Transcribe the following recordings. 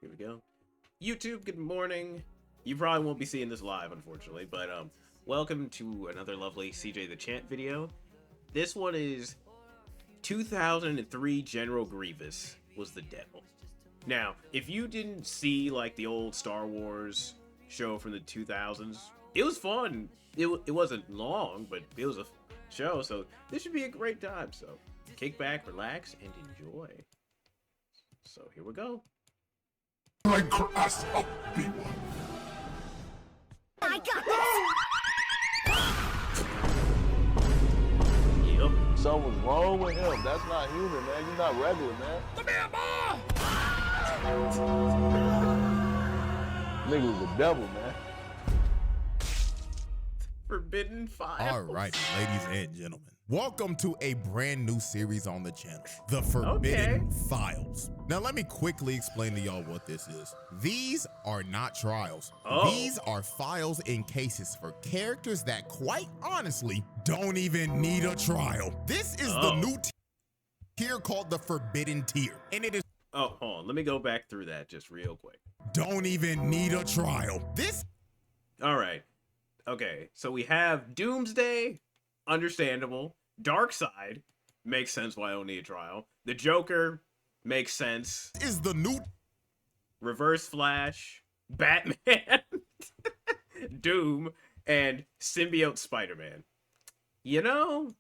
Here we go. YouTube, good morning. You probably won't be seeing this live, unfortunately, but welcome to another lovely CJ DaChamp video. This one is 2003 General Grievous was the devil. Now, if you didn't see like the old Star Wars show from the 2000s, it was fun. It wasn't long, but it was a show, so this should be a great time. So kick back, relax, and enjoy. So here we go. Like us up, B1. I got this! Yep. Something's wrong with him. That's not human, man. You're not regular, man. Come here, boy! Nigga's the devil, man. Forbidden Files. All right, ladies and gentlemen, welcome to a brand new series on the channel, The Forbidden Files. Now, let me quickly explain to y'all what this is. These are not trials. These are files and cases for characters that, quite honestly, don't even need a trial. This is the new tier called the Forbidden Tier, and it is Oh, hold on. Let me go back through that just real quick. don't even need a trial. This All right. Okay, so we have Doomsday, understandable. Darkseid, makes sense why I don't need a trial. The Joker, makes sense. is the new Reverse Flash, Batman, Doom, and Symbiote Spider-Man. You know,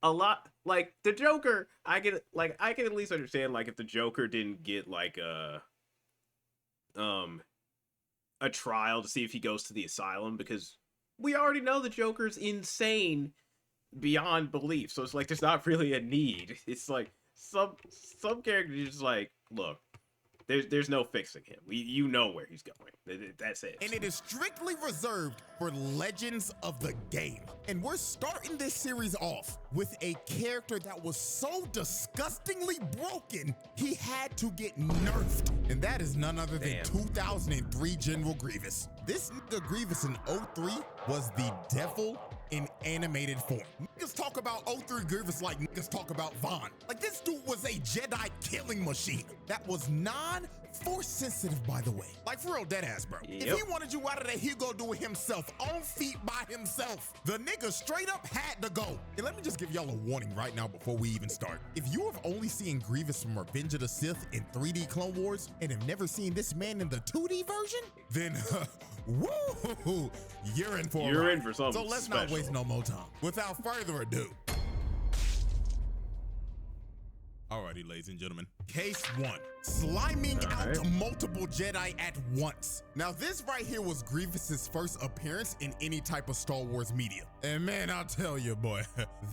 a lot, like, the Joker, I can at least understand, like, if the Joker didn't get, like, a trial to see if he goes to the asylum, because we already know the Joker's insane beyond belief. So it's like there's not really a need. It's like some characters just like, look, there's no fixing him. You know where he's going. That's it. and it is strictly reserved for legends of the game. And we're starting this series off with a character that was so disgustingly broken, he had to get nerfed. And that is none other than 2003 General Grievous. This nigga Grievous in 03 was the devil in animated form. Niggas talk about 03 Grievous like niggas talk about Vaughn. Like, this dude was a Jedi killing machine that was non-force sensitive, by the way. Like, for real, dead ass, bro. Yep. If he wanted you out of there, he'd go do it himself, on feet by himself. The nigga straight up had to go. And let me just give y'all a warning right now before we even start. If you have only seen Grievous from Revenge of the Sith in 3D Clone Wars and have never seen this man in the 2D version, then woo, you're in for a You're ride. in for something So let's special. not waste no more time. Without further ado. Alrighty, ladies and gentlemen. Case 1. Sliming out multiple Jedi at once. Now, this right here was Grievous's first appearance in any type of Star Wars media. And man, I'll tell you, boy,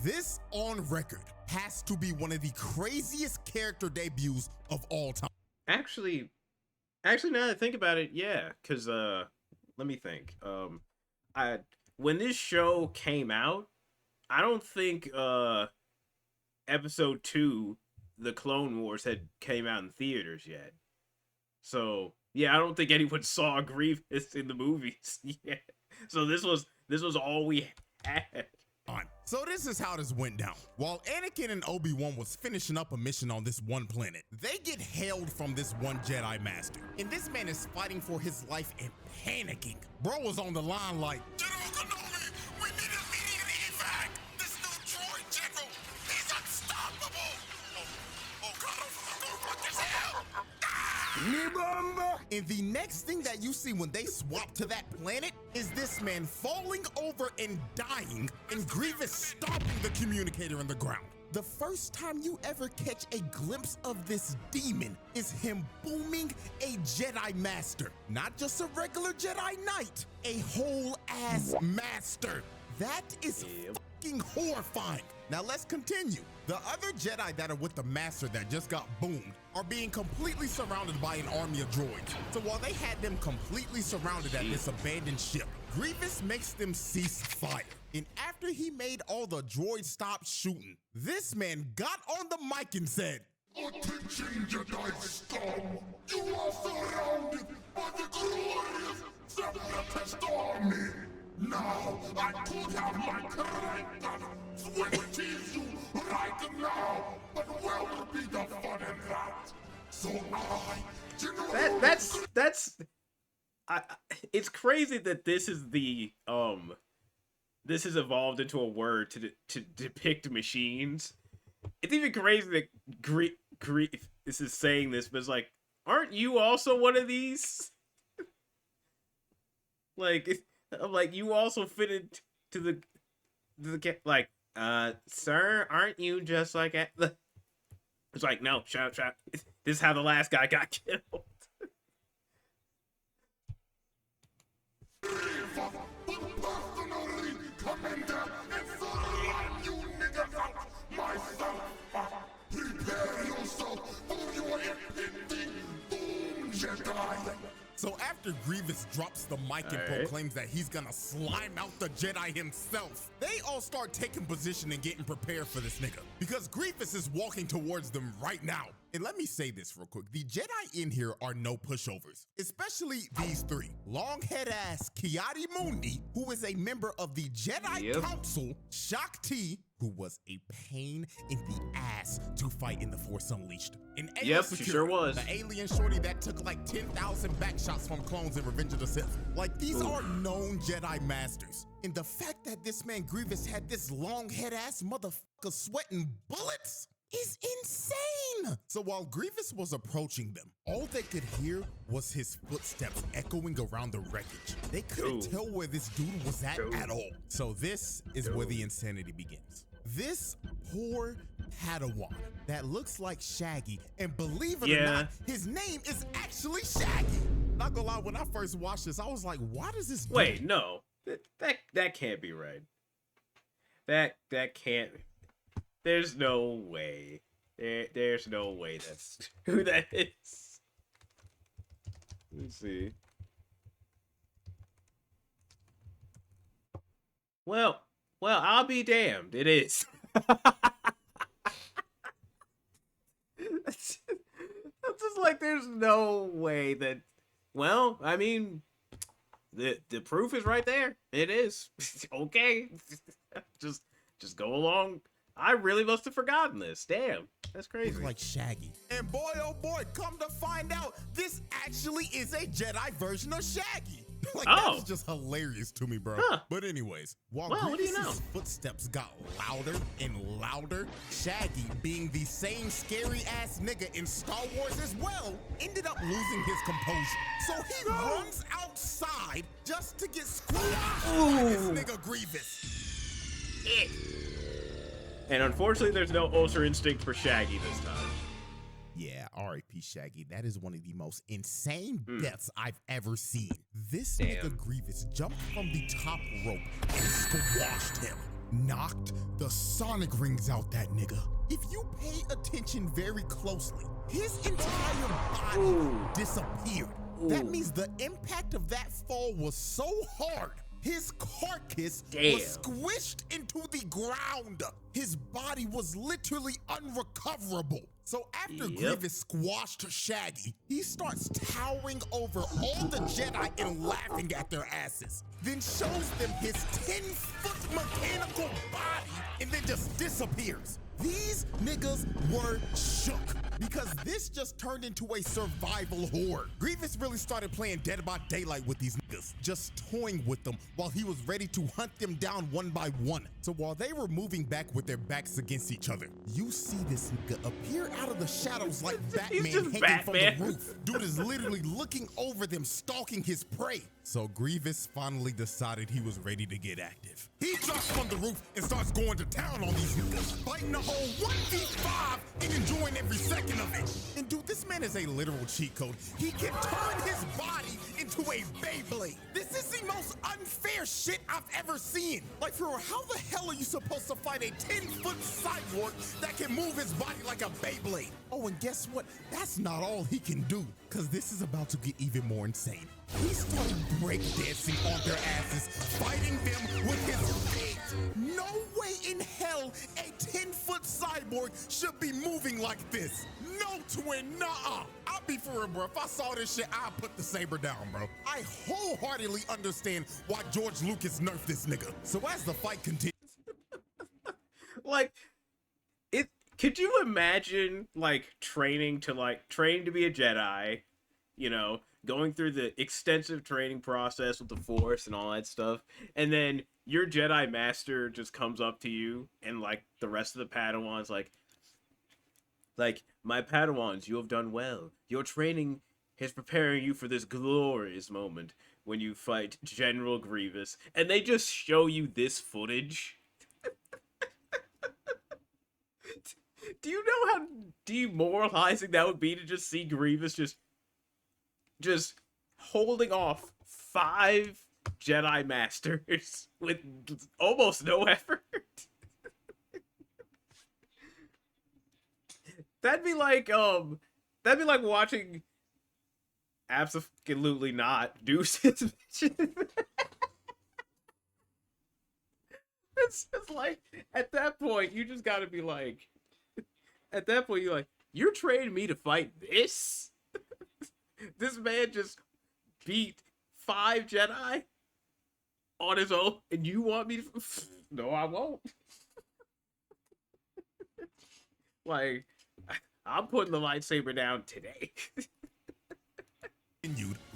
this on record has to be one of the craziest character debuts of all time. Actually, now that I think about it, yeah, because let me think. When this show came out, I don't think episode 2, the Clone Wars, had came out in theaters yet. So yeah, I don't think anyone saw Grievous in the movies yet. So this was all we had. So this is how this went down. While Anakin and Obi-Wan was finishing up a mission on this one planet, they get hailed from this one Jedi Master. And this man is fighting for his life and panicking. Bro was on the line like, General Kenobi, we need immediate evac. This new droid general, he's unstoppable. Oh God, what the hell? And the next thing that you see when they swap to that planet is this man falling over and dying, and Grievous stomping the communicator in the ground. The first time you ever catch a glimpse of this demon is him booming a Jedi Master. Not just a regular Jedi Knight, a whole ass master. That is fucking horrifying. Now let's continue. The other Jedi that are with the Master that just got boomed are being completely surrounded by an army of droids. So while they had them completely surrounded at this abandoned ship, Grievous makes them cease fire. And after he made all the droids stop shooting, this man got on the mic and said, Attention, Jedi scum! You are surrounded by the glorious separatist army! Now, I could have my character swing tease you right now, but where will be the fun in that? So I, That's it's crazy that this is the this has evolved into a word to depict machines. It's even crazy that this is saying this, but it's like, aren't you also one of these? Like, I'm like, you also fit into the like, sir, aren't you just like the? It's like, no, shut up. This is how the last guy got killed. personally, Commander, it's the line you niggas out myself. Prepare yourself for your impending doom, Jedi. So after Grievous drops the mic and proclaims that he's gonna slime out the Jedi himself, they all start taking position and getting prepared for this nigga. Because Grievous is walking towards them right now. And let me say this real quick. The Jedi in here are no pushovers, especially these three. Long-head ass Kiadi Mundi, who is a member of the Jedi Council, Shakti, who was a pain in the ass to fight in The Force Unleashed. And she sure was. The alien shorty that took like 10,000 backshots from clones in Revenge of the Sith. Like, these are known Jedi masters. And the fact that this man Grievous had this long-head ass motherfucker sweating bullets is insane. So while Grievous was approaching them, all they could hear was his footsteps echoing around the wreckage. They couldn't tell where this dude was at all. So this is where the insanity begins. This poor Padawan that looks like Shaggy, and believe it or not, his name is actually Shaggy. Not gonna lie, when I first watched this, I was like, why does this Wait, no. That can't be right. That can't. There's no way. There's no way that's who that is. Let's see. Well, I'll be damned. It is. It's just like, there's no way that. Well, I mean, the proof is right there. It is. Okay. Just go along. I really must have forgotten this. Damn, that's crazy. Like Shaggy. And boy, oh boy, come to find out, this actually is a Jedi version of Shaggy. Like, that's just hilarious to me, bro. But anyways, while Grievous's footsteps got louder and louder, Shaggy, being the same scary ass nigga in Star Wars as well, ended up losing his composure. So he runs outside just to get squashed by this nigga Grievous. And unfortunately, there's no Ultra Instinct for Shaggy this time. Yeah, R.I.P. Shaggy. That is one of the most insane deaths I've ever seen. This nigga Grievous jumped from the top rope and squashed him. Knocked the sonic rings out that nigga. If you pay attention very closely, his entire body disappeared. That means the impact of that fall was so hard, his carcass was squished into the ground. His body was literally unrecoverable. So after Grievous squashed Shaggy, he starts towering over all the Jedi and laughing at their asses. Then shows them his 10-foot mechanical body and then just disappears. These niggas were shook because this just turned into a survival horde. Grievous really started playing Dead by Daylight with these niggas, just toying with them while he was ready to hunt them down one by one. So while they were moving back with their backs against each other, you see this nigga appear out of the shadows like Batman hanging from the roof. Dude is literally looking over them, stalking his prey. So Grievous finally decided he was ready to get active. He jumps from the roof and starts going to town on these niggas, fighting the whole 1v5 and enjoying every second of it. And dude, this man is a literal cheat code. He can turn his body into a Beyblade. This is the most unfair shit I've ever seen. Like, for real, how the hell are you supposed to fight a 10-foot cyborg that can move his body like a Beyblade? Oh, and guess what? That's not all he can do, because this is about to get even more insane. He started breakdancing on their asses, fighting them with his feet. No way in hell a 10-foot cyborg should be moving like this. No, twin, nuh-uh. I'll be for real, bro. If I saw this shit, I'd put the saber down, bro. I wholeheartedly understand why George Lucas nerfed this nigga. So as the fight continues, like, Could you imagine, like, training to be a Jedi, you know, going through the extensive training process with the Force and all that stuff, and then your Jedi Master just comes up to you, and, like, the rest of the Padawans, like, my Padawans, you have done well. Your training is preparing you for this glorious moment when you fight General Grievous, and they just show you this footage. Do you know how demoralizing that would be to just see Grievous just holding off 5 Jedi Masters with almost no effort? That'd be like watching absolutely not Deuce's mission. It's like, at that point, you just gotta be like, at that point, you're like, you're training me to fight this? This man just beat 5 Jedi on his own, and you want me to? No, I won't. Like, I'm putting the lightsaber down today.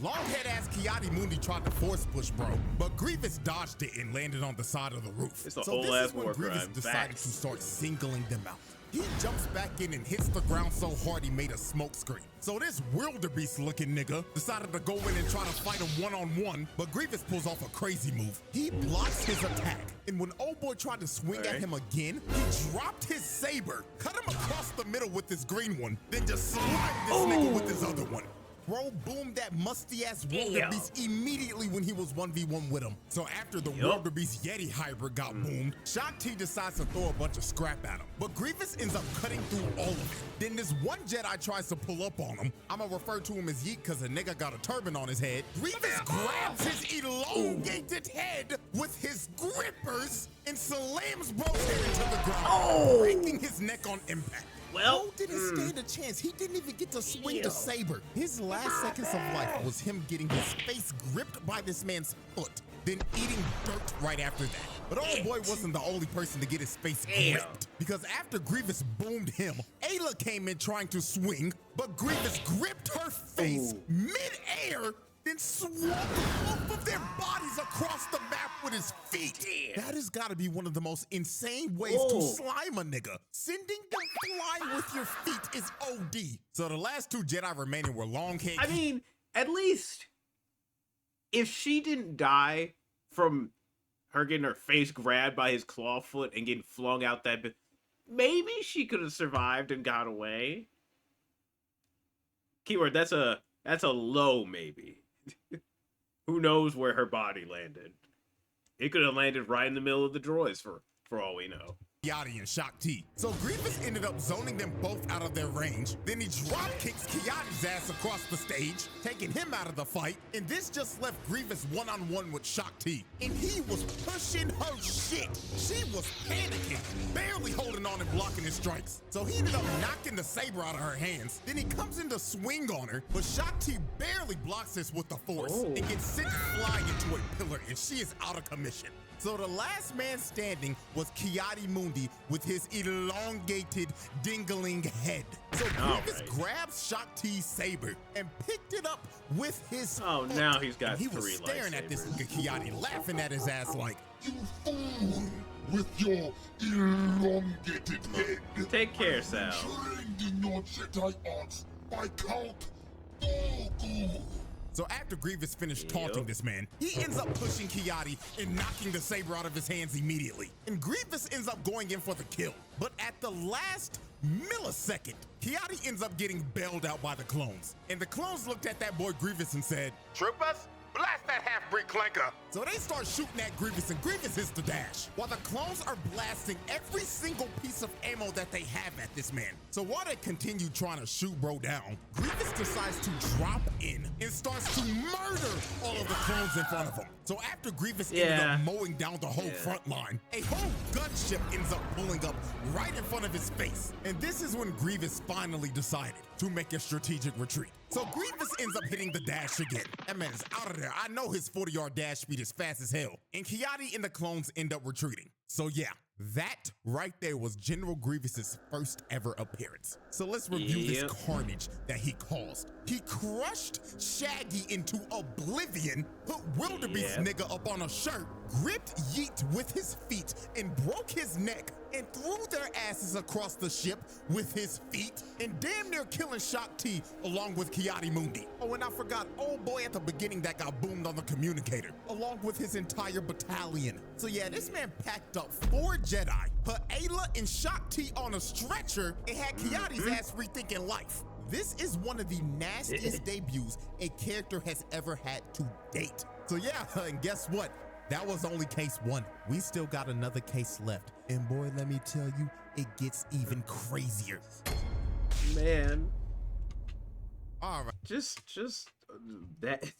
Long-head-ass Ki-Adi-Mundi tried to force push bro, but Grievous dodged it and landed on the side of the roof. It's a so whole this ass is when war Grievous crime. decided to start singling them out. He jumps back in and hits the ground so hard he made a smoke screen. So this wildebeest-looking nigga decided to go in and try to fight him one-on-one, but Grievous pulls off a crazy move. He blocks his attack, and when old boy tried to swing at him again, he dropped his saber, cut him across the middle with his green one, then just slapped this nigga with his other one. Bro boomed that musty-ass wildebeest immediately when he was 1v1 with him. So after the wildebeest Yeti hybrid got boomed, Shaak-Ti decides to throw a bunch of scrap at him. But Grievous ends up cutting through all of it. Then this one Jedi tries to pull up on him. I'ma refer to him as Yeet because the nigga got a turban on his head. Grievous grabs his elongated head with his grippers and slams bro's head into the ground, breaking his neck on impact. Well, Bro didn't stand a chance. He didn't even get to swing the saber. His last seconds of life was him getting his face gripped by this man's foot, then eating dirt right after that. But old boy wasn't the only person to get his face gripped, because after Grievous boomed him, Ayla came in trying to swing, but Grievous gripped her face mid-air, then swapped both of their bodies across the map with his feet. That has got to be one of the most insane ways to slime a nigga. Sending them flying with your feet is OD. So the last 2 Jedi remaining were Longhead. I mean, at least if she didn't die from her getting her face grabbed by his claw foot and getting flung out that bit, maybe she could have survived and got away. Keyword, that's a low maybe. Who knows where her body landed? It could have landed right in the middle of the droids for all we know. Ki-Adi and Shaak-Ti. So Grievous ended up zoning them both out of their range. Then he drop kicks Ki-Adi's ass across the stage, taking him out of the fight. And this just left Grievous one-on-one with Shaak-Ti. And he was pushing her shit. She was panicking, barely holding on and blocking his strikes. So he ended up knocking the saber out of her hands. Then he comes in to swing on her, but Shaak-Ti barely blocks this with the Force and gets sent flying into a pillar, and she is out of commission. So the last man standing was Ki-Adi-Mundi with his elongated, dingling head. So Grievous grabs Shaak-Ti's saber and picked it up with his foot. Now he's got 3 lightsabers. He was staring at this nigga Ki-Adi, laughing at his ass like, You fool! With your elongated head. Take care, Sal. Trained in your Jedi arts by Count Dooku. So after Grievous finished taunting this man, he ends up pushing Ki-Adi and knocking the saber out of his hands immediately. And Grievous ends up going in for the kill. But at the last millisecond, Ki-Adi ends up getting bailed out by the clones. And the clones looked at that boy Grievous and said, Troopers, blast that half-breed clanker. So they start shooting at Grievous, and Grievous hits the dash, while the clones are blasting every single piece of ammo that they have at this man. So while they continue trying to shoot bro down, Grievous decides to drop in and starts to murder all of the clones in front of him. So after Grievous ended up mowing down the whole front line, a whole gunship ends up pulling up right in front of his face. And this is when Grievous finally decided to make a strategic retreat. So Grievous ends up hitting the dash again. That man is out of there. I know his 40-yard dash speed is fast as hell. And Ki-Adi and the clones end up retreating. So yeah, That right there was General Grievous's first ever appearance. So let's review this carnage that he caused. He crushed Shaggy into oblivion, put Wildebeest nigga up on a shirt, gripped Yeet with his feet, and broke his neck, and threw their asses across the ship with his feet, and damn near killing Shock T along with Kiadi Mundi. Oh, and I forgot old boy at the beginning that got boomed on the communicator, along with his entire battalion. So yeah, this man packed up 4 Jedi, put Ayla and Shock T on a stretcher, and had Kiadi's ass rethinking life. This is one of the nastiest debuts a character has ever had to date. So yeah, and guess what? That was only case 1. We still got another case left. And boy, let me tell you, it gets even crazier. Man. All right. Just that.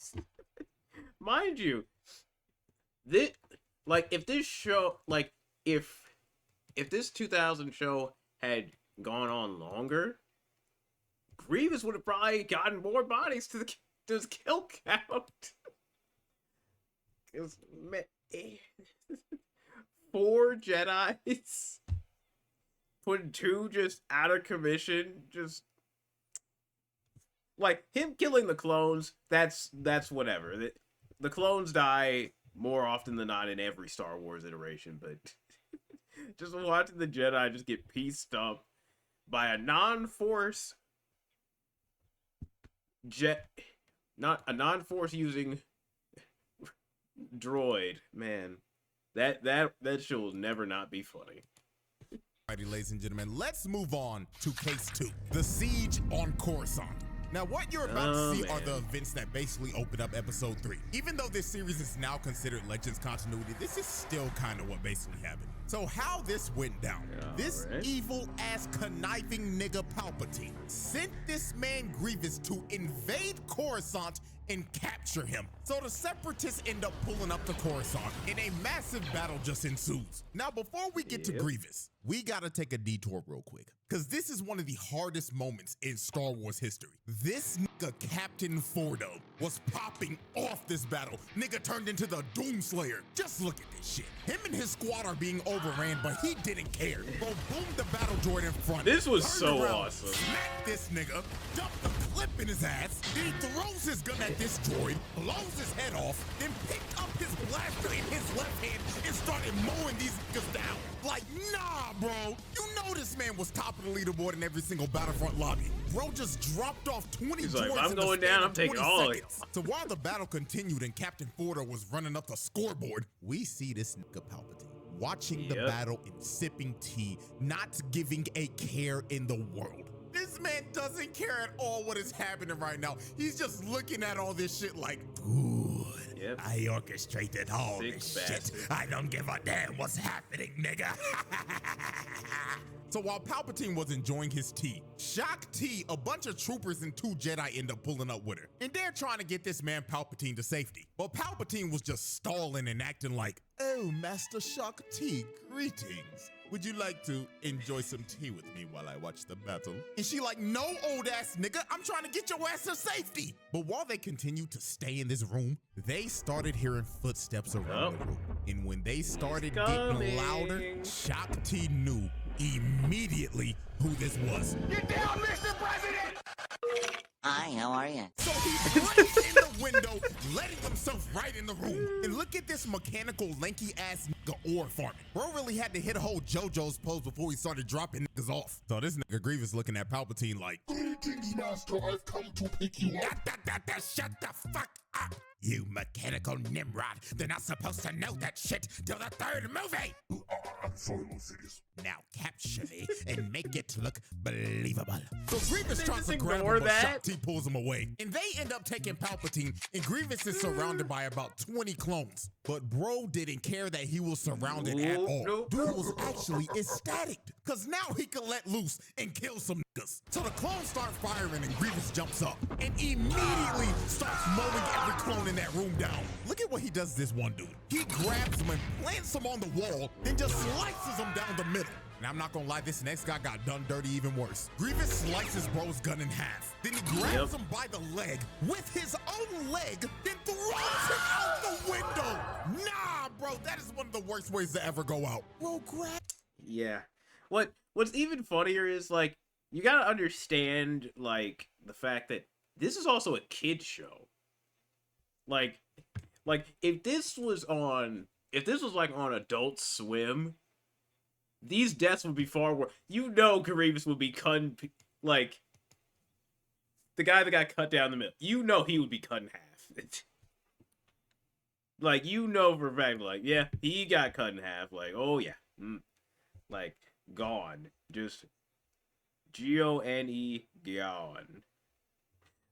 Mind you, this, like, if this show, like, if this 2000 show had gone on longer, Grievous would have probably gotten more bodies to his kill count. Because, man, 4 Jedis, putting 2 just out of commission, just like him killing the clones. That's whatever. The clones die more often than not in every Star Wars iteration, but just watching the Jedi just get pieced up by a non-force non-force using droid, man, that show will never not be funny. Alrighty, ladies and gentlemen, let's move on to case 2, the siege on Coruscant. Now, what you're about to see are the events that basically open up episode 3. Even though this series is now considered Legends continuity, this is still kind of what basically happened. So how this went down, this evil-ass conniving nigga Palpatine sent this man Grievous to invade Coruscant and capture him. So the Separatists end up pulling up to Coruscant, and a massive battle just ensues. Now, before we get to Grievous, we gotta take a detour real quick, because this is one of the hardest moments in Star Wars history. This nigga Captain Fordo was popping off this battle. Nigga turned into the Doomslayer. Just look at this shit. Him and his squad are being overran, but he didn't care. Bro, boomed the battle droid in front. This was so awesome. Smacked this nigga, dumped the clip in his ass, then he throws his gun at this droid, blows his head off, then picked up his blaster in his left hand and started mowing these niggas down. Like, nah, bro. You know this man was top of the leaderboard in every single Battlefront lobby. Bro just dropped off 20 He's droids like, I'm going down, I'm taking all of it. So while the battle continued and Captain Fordo was running up the scoreboard, we see this nigga Palpatine watching the battle and sipping tea, not giving a care in the world. This man doesn't care at all what is happening right now. He's just looking at all this shit like, good. I orchestrated all this shit. I don't give a damn what's happening, nigga. So while Palpatine was enjoying his tea, Shock T, a bunch of troopers and 2 Jedi end up pulling up with her. And they're trying to get this man Palpatine to safety. But Palpatine was just stalling and acting like, oh, Master Shock T, greetings. Would you like to enjoy some tea with me while I watch the battle? And she like, no, old ass nigga, I'm trying to get your ass to safety. But while they continued to stay in this room, they started hearing footsteps around the room. And when they started getting louder, Shock T knew immediately who this was. You're down, Mr. President! Hi, how are you? So he breaks in the window, letting himself right in the room. And look at this mechanical, lanky-ass nigga ore farming. Bro really had to hit a whole JoJo's pose before he started dropping niggas off. So this nigga Grievous looking at Palpatine like, Greetings, Master. I've come to pick you up. Shut the fuck up. You mechanical Nimrod. They're not supposed to know that shit till the 3rd movie. I'm sorry, Lucius. Now capture me and make it look believable. So Grievous tries to just grab ignore him, but that? Shock T pulls him away. And they end up taking Palpatine, and Grievous is surrounded by about 20 clones. But bro didn't care that he was surrounded at all. Dude was actually ecstatic, because now he can let loose and kill some niggas. So the clones start firing and Grievous jumps up and immediately starts mowing every clone in that room down. Look at what he does to this one dude. He grabs him and plants him on the wall, then just slices him down the middle. And I'm not gonna lie, this next guy got done dirty even worse. Grievous slices bro's gun in half. Then he grabs him by the leg with his own leg, then throws him out the window. Nah, bro, that is one of the worst ways to ever go out. Bro, Yeah. What's even funnier is, like, you gotta understand, like, the fact that this is also a kid's show. Like if this was like on Adult Swim, these deaths would be far worse. You know, Grevious would be cut, like, the guy that got cut down the middle. You know he would be cut in half. Like, you know for a fact, like, yeah, he got cut in half. Like, oh yeah, like, gone, just GONE, gone.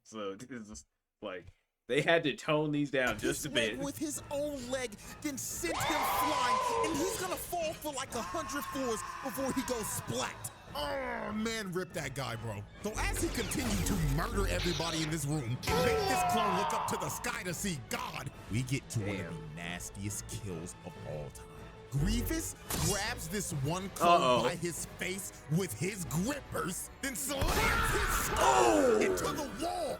So this is like, they had to tone these down just a bit. With his own leg, then sent him flying, and he's gonna fall for like 100 floors before he goes splat. Oh man, rip that guy, bro. So as he continued to murder everybody in this room and make this clone look up to the sky to see God, we get to one of the nastiest kills of all time. Grievous grabs this one clone by his face with his grippers, then slams his skull into the wall.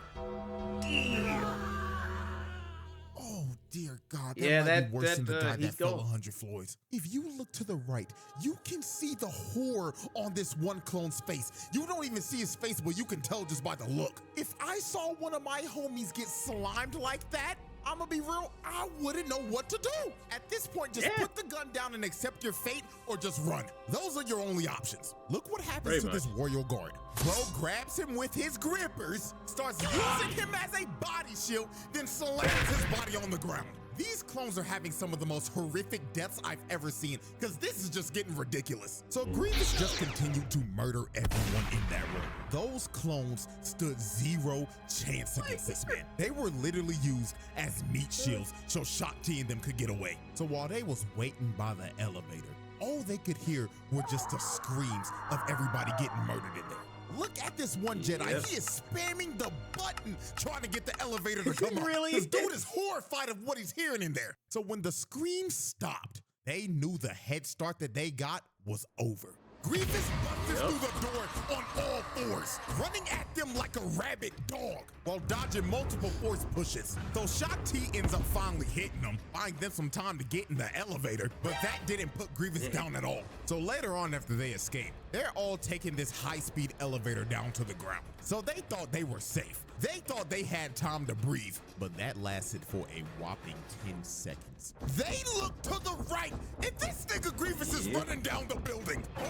Oh dear God, that might be worse than the guy that fell 100 floors. If you look to the right, you can see the horror on this one clone's face. You don't even see his face, but you can tell just by the look. If I saw one of my homies get slimed like that, I'm gonna be real, I wouldn't know what to do. At this point, just put the gun down and accept your fate, or just run. Those are your only options. Look what happens to this royal guard. Bro grabs him with his grippers, starts using him as a body shield, then slams his body on the ground. These clones are having some of the most horrific deaths I've ever seen, because this is just getting ridiculous. So Grievous just continued to murder everyone in that room. Those clones stood zero chance against this man. They were literally used as meat shields so Shaak Ti and them could get away. So while they was waiting by the elevator, all they could hear were just the screams of everybody getting murdered in there. Look at this one Jedi. He is spamming the button trying to get the elevator to come up. This dude is horrified of what he's hearing in there. So when the screams stopped, they knew the head start that they got was over. Grievous busts through the door on all fours, running at them like a rabid dog while dodging multiple force pushes. So Shaak Ti ends up finally hitting them, buying them some time to get in the elevator, but that didn't put Grievous down at all. So later on, after they escape, they're all taking this high-speed elevator down to the ground. So they thought they were safe. They thought they had time to breathe, but that lasted for a whopping 10 seconds. They look to the right, and this nigga Grievous is running down the building. Oh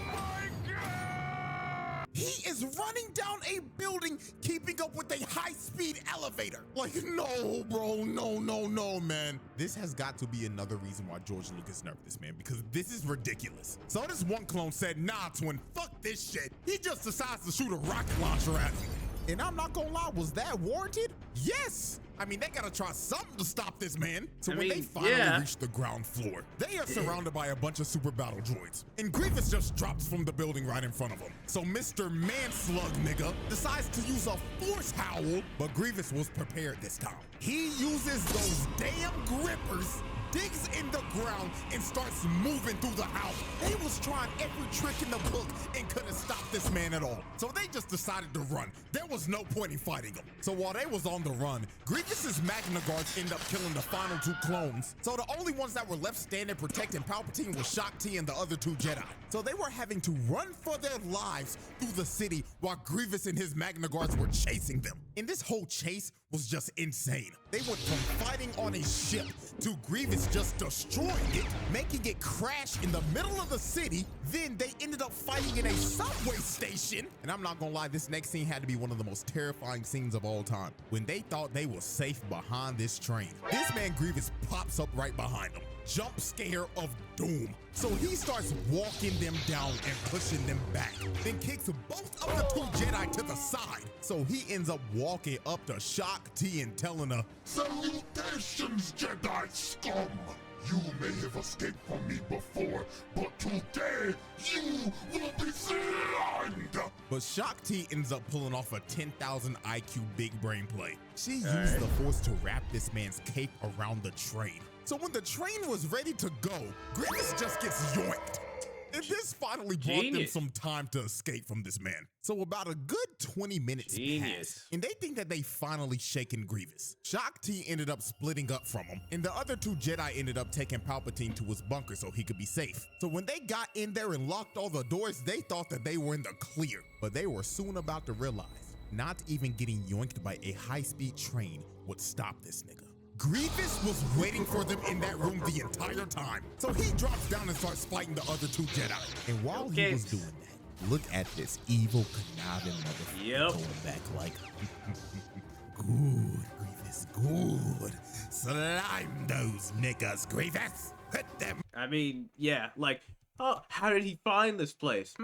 my God! He is running down a building, keeping up with a high-speed elevator. Like, no, bro, no, man. This has got to be another reason why George Lucas nerfed this, man, because this is ridiculous. So this one clone said, nah, twin, fuck this shit. He just decides to shoot a rocket launcher at you. And I'm not gonna lie, was that warranted? Yes! I mean, they gotta try something to stop this man. So when they finally reach the ground floor, they are surrounded by a bunch of super battle droids. And Grievous just drops from the building right in front of them. So Mr. Manslug nigga decides to use a force howl, but Grievous was prepared this time. He uses those damn grippers, digs in the ground, and starts moving through the house. They was trying every trick in the book and couldn't stop this man at all. So they just decided to run. There was no point in fighting them. So while they was on the run, Grievous's Magna Guards end up killing the final two clones. So the only ones that were left standing protecting Palpatine was Shaak Ti and the other two Jedi. So they were having to run for their lives through the city while Grievous and his Magna Guards were chasing them. And this whole chase was just insane. They went from fighting on a ship to Grievous just destroying it, making it crash in the middle of the city. Then they ended up fighting in a subway station. And I'm not gonna lie, this next scene had to be one of the most terrifying scenes of all time. When they thought they were safe behind this train, this man Grievous pops up right behind them. Jump scare of doom. So he starts walking them down and pushing them back, then kicks both of the two Jedi to the side. So he ends up walking up to Shaak Ti and telling her, "Salutations, Jedi scum! You may have escaped from me before, but today you will be slimed!" But Shaak Ti ends up pulling off a 10,000 IQ big brain play. She used the force to wrap this man's cape around the train. So when the train was ready to go, Grievous just gets yoinked. And this finally brought them Genius. some time to escape from this man. So about a good 20 minutes passed, and they think that they finally shaken Grievous. Shaak Ti ended up splitting up from him, and the other two Jedi ended up taking Palpatine to his bunker so he could be safe. So when they got in there and locked all the doors, they thought that they were in the clear. But they were soon about to realize not even getting yoinked by a high-speed train would stop this nigga. Grievous was waiting for them in that room the entire time. So he drops down and starts fighting the other two Jedi. And while he was doing that, look at this evil, conniving motherfucker going back like, good, Grievous, good. Slime those niggas, Grievous. Hit them. I mean, yeah, like, oh, how did he find this place?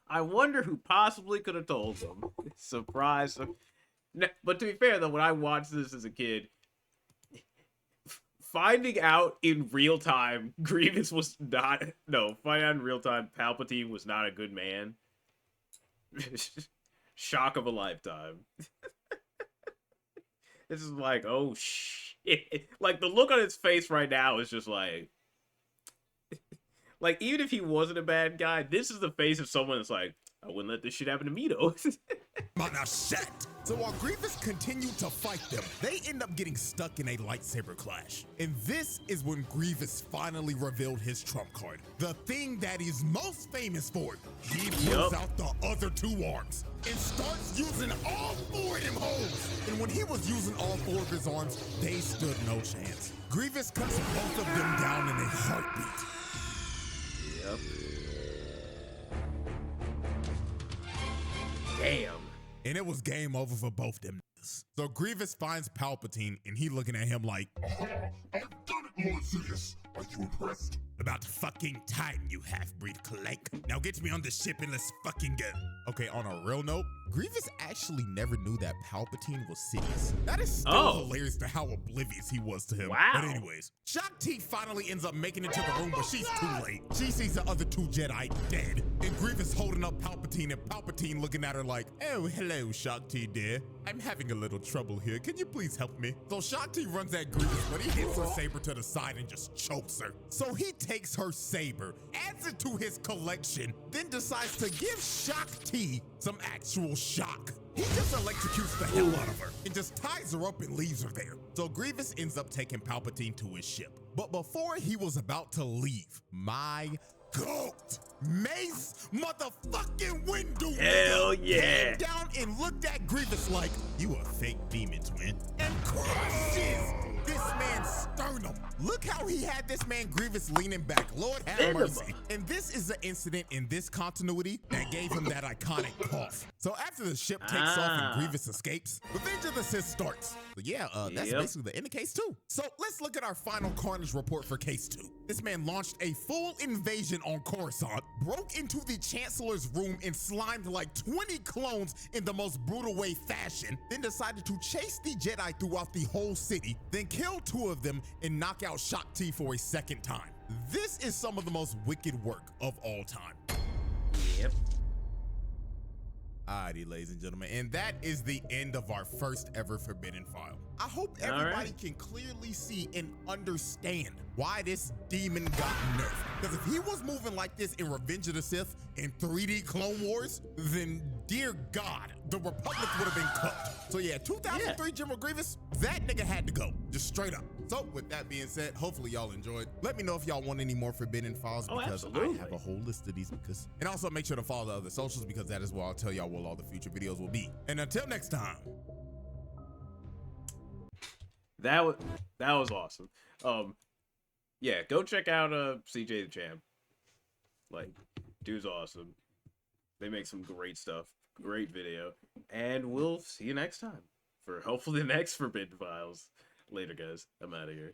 I wonder who possibly could have told him. Surprise. But to be fair, though, when I watched this as a kid, finding out in real time Grievous was not, finding out in real time Palpatine was not a good man. Shock of a lifetime. This is like, oh shit. Like, the look on his face right now is just like, even if he wasn't a bad guy, this is the face of someone that's like, I wouldn't let this shit happen to me, though. Shit. So while Grievous continued to fight them, they end up getting stuck in a lightsaber clash. And this is when Grievous finally revealed his trump card. The thing that he's most famous for. He pulls out the other two arms and starts using all four of them holes. And when he was using all four of his arms, they stood no chance. Grievous cuts both of them down in a heartbeat. Yep. Damn. And it was game over for both them niggas. So Grievous finds Palpatine, and he looking at him like, I've done it, Lord Sidious. Are you impressed? about fucking time, you half-breed clank. Now get me on the ship and let's fucking go. Okay, on a real note, Grievous actually never knew that Palpatine was Sidious. That is still hilarious to how oblivious he was to him. Wow. But anyways, Shaak Ti finally ends up making it to the room, but she's too late. She sees the other two Jedi dead, and Grievous holding up Palpatine, and Palpatine looking at her like, oh, hello, Shaak Ti, dear. I'm having a little trouble here. Can you please help me? So Shaak Ti runs at Grievous, but he hits her saber to the side and just chokes her. So he takes her saber, adds it to his collection, then decides to give Shaak Ti some actual shock. He just electrocutes the hell out of her and just ties her up and leaves her there. So Grievous ends up taking Palpatine to his ship. But before he was about to leave, my goat, Mace motherfucking Windu, hell yeah, came down and looked at Grievous like, you a fake demon twin, and crushes this man's sternum. Look how he had this man Grievous leaning back. Lord have mercy. And this is the incident in this continuity that gave him that iconic cough. So after the ship takes off and Grievous escapes, Revenge of the Sith starts. But yeah, that's basically the end of Case 2. So let's look at our final Carnage report for Case 2. This man launched a full invasion on Coruscant, broke into the Chancellor's room and slimed like 20 clones in the most brutal way fashion, then decided to chase the Jedi throughout the whole city, then kill 2 of them and knock out Shaak Ti for a second time. This is some of the most wicked work of all time. Yep. Alrighty, ladies and gentlemen, and that is the end of our first ever Forbidden File. I hope everybody can clearly see and understand why this demon got nerfed. Because if he was moving like this in Revenge of the Sith in 3D Clone Wars, then dear God, the Republic would have been cooked. So yeah, 2003 General Grievous, that nigga had to go, just straight up. So with that being said, hopefully y'all enjoyed. Let me know if y'all want any more Forbidden Files because I have a whole list of these and also make sure to follow the other socials because that is where I'll tell y'all what all the future videos will be. And until next time. That was awesome. Yeah, go check out CJ DaChamp. Like, dude's awesome. They make some great stuff. Great video. And we'll see you next time for hopefully the next Forbidden Files. Later, guys. I'm out of here.